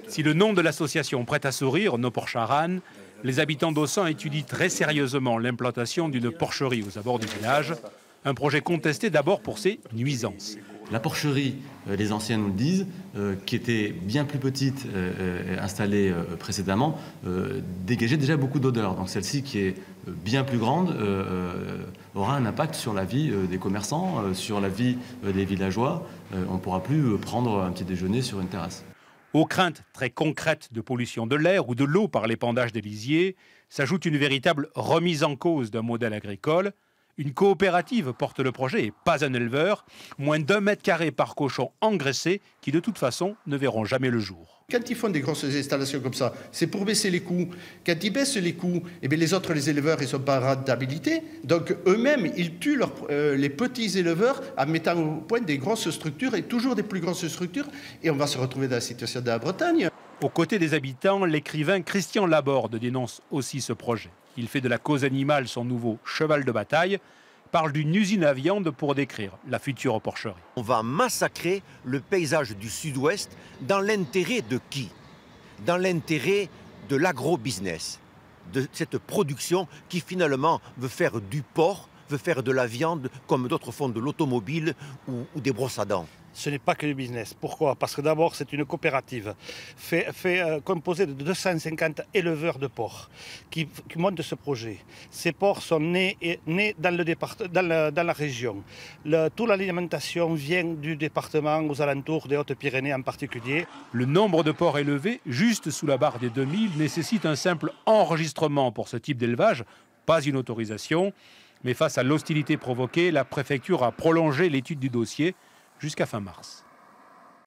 Si le nom de l'association prête à sourire, Nos Porches Arannes, les habitants d'Aussan étudient très sérieusement l'implantation d'une porcherie aux abords du village. Un projet contesté d'abord pour ses nuisances. La porcherie, les anciens nous le disent, qui était bien plus petite, installée précédemment, dégageait déjà beaucoup d'odeur. Donc celle-ci, qui est bien plus grande, aura un impact sur la vie des commerçants, sur la vie des villageois. On ne pourra plus prendre un petit déjeuner sur une terrasse. Aux craintes très concrètes de pollution de l'air ou de l'eau par l'épandage des lisiers, s'ajoute une véritable remise en cause d'un modèle agricole. Une coopérative porte le projet et pas un éleveur, moins d'1 mètre carré par cochon engraissé qui de toute façon ne verront jamais le jour. Quand ils font des grosses installations comme ça, c'est pour baisser les coûts. Quand ils baissent les coûts, eh bien les autres, les éleveurs, ils ne sont pas en rentabilité. Donc eux-mêmes, ils tuent les petits éleveurs en mettant au point des grosses structures et toujours des plus grosses structures. Et on va se retrouver dans la situation de la Bretagne. Aux côtés des habitants, l'écrivain Christian Laborde dénonce aussi ce projet. Il fait de la cause animale son nouveau cheval de bataille, parle d'une usine à viande pour décrire la future porcherie. On va massacrer le paysage du sud-ouest dans l'intérêt de qui? Dans l'intérêt de l'agro-business, de cette production qui finalement veut faire du porc, veut faire de la viande comme d'autres font de l'automobile ou des brosses à dents. Ce n'est pas que du business. Pourquoi? Parce que d'abord, c'est une coopérative composée de 250 éleveurs de porcs qui montent ce projet. Ces porcs sont nés dans la région. Toute l'alimentation vient du département aux alentours des Hautes-Pyrénées en particulier. Le nombre de porcs élevés, juste sous la barre des 2000, nécessite un simple enregistrement pour ce type d'élevage, pas une autorisation. Mais face à l'hostilité provoquée, la préfecture a prolongé l'étude du dossier jusqu'à fin mars.